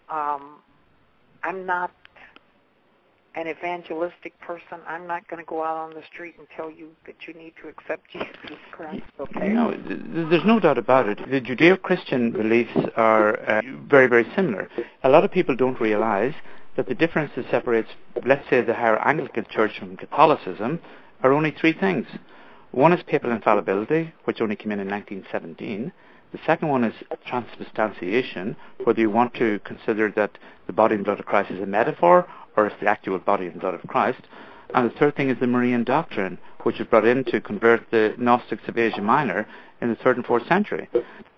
I'm not an evangelistic person. I'm not going to go out on the street and tell you that you need to accept Jesus Christ, okay? No, there's no doubt about it. The Judeo-Christian beliefs are very, very similar. A lot of people don't realize that the difference that separates, let's say, the higher Anglican Church from Catholicism are only three things. One is papal infallibility, which only came in 1917. The second one is transubstantiation, whether you want to consider that the body and blood of Christ is a metaphor or it's the actual body and blood of Christ. And the third thing is the Merrion doctrine, which was brought in to convert the Gnostics of Asia Minor in the 3rd and 4th century.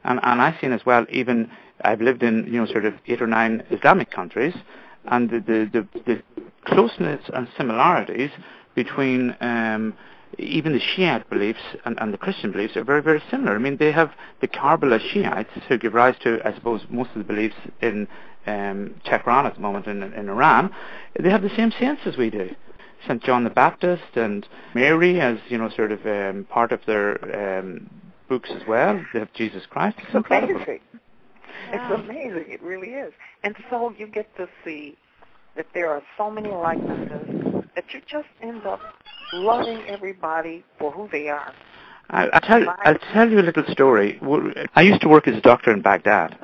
And I've seen as well, even I've lived in sort of 8 or 9 Islamic countries, and the closeness and similarities between even the Shiite beliefs and the Christian beliefs are very, very similar. I mean, they have the Karbala Shiites who give rise to, I suppose, most of the beliefs in Tehran at the moment in Iran. They have the same saints as we do. St. John the Baptist and Mary as, sort of part of their books as well. They have Jesus Christ. It's amazing. It's amazing. It really is. And so you get to see that there are so many likenesses that you just end up loving everybody for who they are. I'll tell you a little story. I used to work as a doctor in Baghdad,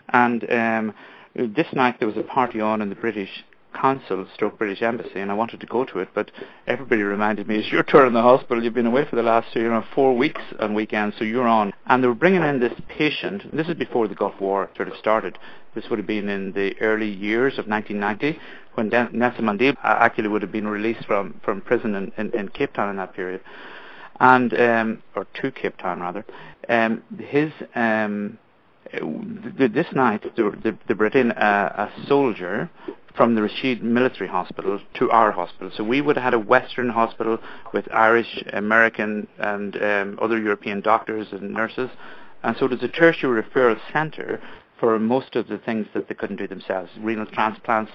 and this night there was a party on in the British Consul / British Embassy, and I wanted to go to it, but everybody reminded me, it's your turn in the hospital, you've been away for the last 4 weeks on weekends, so you're on. And they were bringing in this patient. This is before the Gulf War sort of started. This would have been in the early years of 1990, when Nelson Mandela actually would have been released from prison in Cape Town in that period, and or to Cape Town rather. This night they brought in a soldier from the Rashid military hospital to our hospital. So we would have had a Western hospital with Irish, American and other European doctors and nurses. And so it was a tertiary referral centre for most of the things that they couldn't do themselves. Renal transplants,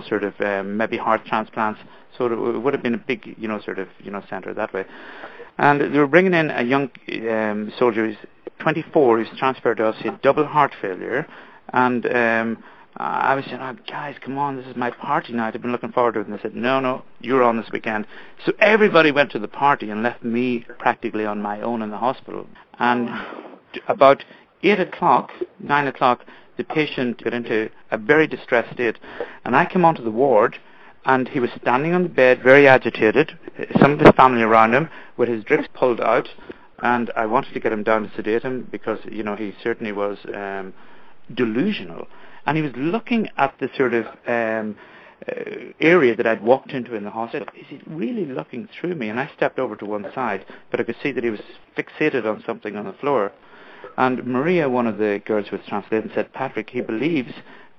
sort of maybe heart transplants. So it would have been a big, centre that way. And they were bringing in a young soldier who's 24, who's transferred to us. He had double heart failure. And I was saying, oh, guys, come on, this is my party night. I've been looking forward to it. And they said, no, you're on this weekend. So everybody went to the party and left me practically on my own in the hospital. And about 9 o'clock, the patient got into a very distressed state. And I came onto the ward, and he was standing on the bed, very agitated, some of his family around him, with his drips pulled out. And I wanted to get him down to sedate him because, he certainly was delusional. And he was looking at the sort of area that I'd walked into in the hospital. Is he really looking through me? And I stepped over to one side, but I could see that he was fixated on something on the floor. And Maria, one of the girls who was translating, said, Patrick, he believes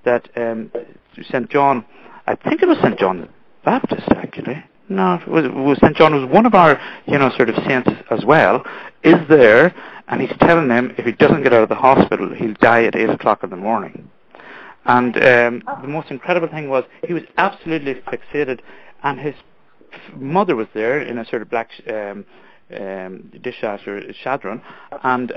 that St. John, I think it was St. John the Baptist, actually. No, it was St. John, was one of our, sort of saints as well, is there, and he's telling them if he doesn't get out of the hospital, he'll die at 8 o'clock in the morning. And the most incredible thing was he was absolutely fixated, and his mother was there in a sort of black dishasher chadron, and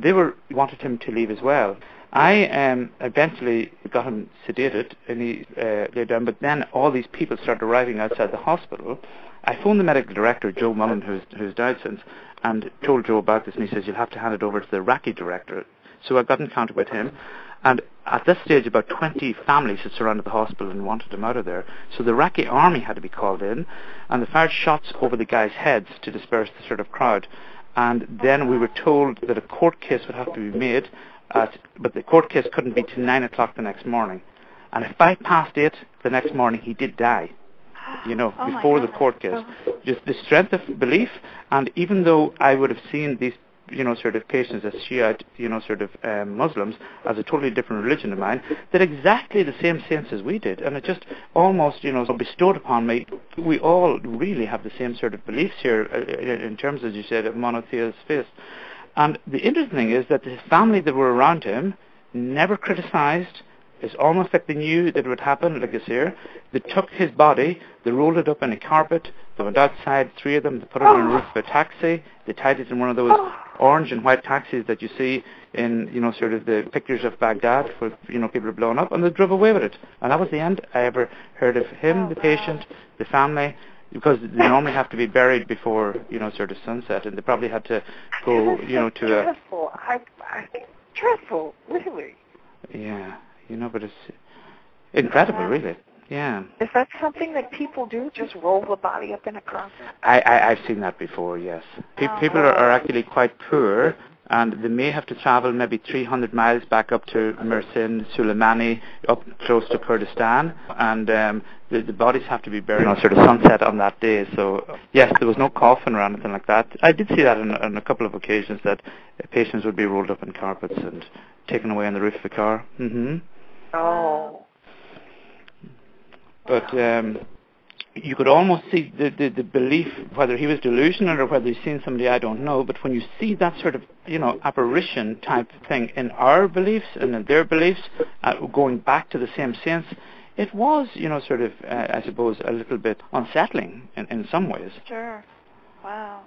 they wanted him to leave as well. I eventually got him sedated, and he lay down. But then all these people started arriving outside the hospital. I phoned the medical director, Joe Mullen, who's died since, and told Joe about this. And he says, "You'll have to hand it over to the Iraqi director." So I got in contact with him. And at this stage, about 20 families had surrounded the hospital and wanted him out of there. So the Iraqi army had to be called in, and they fired shots over the guys' heads to disperse the sort of crowd. And then we were told that a court case would have to be made, but the court case couldn't be till 9 o'clock the next morning. And at 8:05 the next morning, he did die, before the court case. Just the strength of belief, and even though I would have seen these sort of patients as Shiite, Muslims, as a totally different religion of mine, they're exactly the same saints as we did. And it just almost, bestowed upon me. We all really have the same sort of beliefs here in terms, as you said, of monotheist faith. And the interesting thing is that the family that were around him never criticized. It's almost like they knew that it would happen, like this here. They took his body, they rolled it up in a carpet, they went outside, 3 of them, they put it on the roof of a taxi, they tied it in one of those orange and white taxis that you see in, you know, sort of the pictures of Baghdad where, you know, people are blown up, and they drove away with it. And that was the end I ever heard of him, the patient, the family, because they normally have to be buried before, you know, sort of sunset, and they probably had to go, you know, to dreadful. Dreadful, really. Yeah, you know, but it's incredible, really. Yeah. Is that something that people do, just roll the body up in a coffin? I've seen that before, yes. People are actually quite poor, and they may have to travel maybe 300 miles back up to Mersin, Suleimani, up close to Kurdistan, and the bodies have to be buried on sort of sunset on that day. So, yes, there was no coffin or anything like that. I did see that on a couple of occasions, that patients would be rolled up in carpets and taken away on the roof of the car. Mm-hmm. Oh. But you could almost see the belief, whether he was delusional or whether he's seen somebody, I don't know, but when you see that sort of, you know, apparition type thing in our beliefs and in their beliefs, going back to the same saints, it was, you know, sort of, I suppose, a little bit unsettling in some ways. Sure. Wow.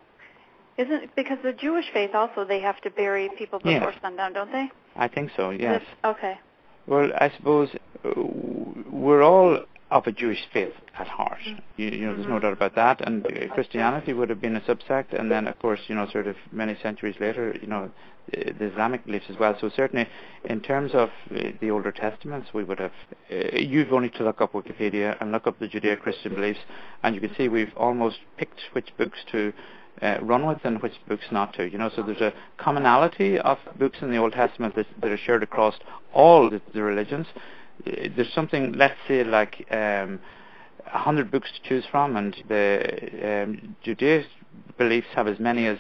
Isn't it because the Jewish faith also, they have to bury people before sundown, don't they? I think so, yes. Okay. Well, I suppose we're all of a Jewish faith at heart. You know, there's no doubt about that. And Christianity would have been a subsect, and then, of course, you know, sort of many centuries later, you know, the Islamic beliefs as well. So certainly, in terms of the older testaments, we would have. You've only to look up Wikipedia and look up the Judeo-Christian beliefs, and you can see we've almost picked which books to run with and which books not to. You know, so there's a commonality of books in the Old Testament that are shared across all the religions. There's something, let's say, like 100 books to choose from, and the Judeo beliefs have as many as,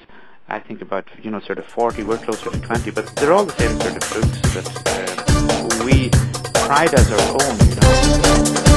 I think, about, you know, sort of 40. We're closer to 20, but they're all the same sort of books that we pride as our own, you know.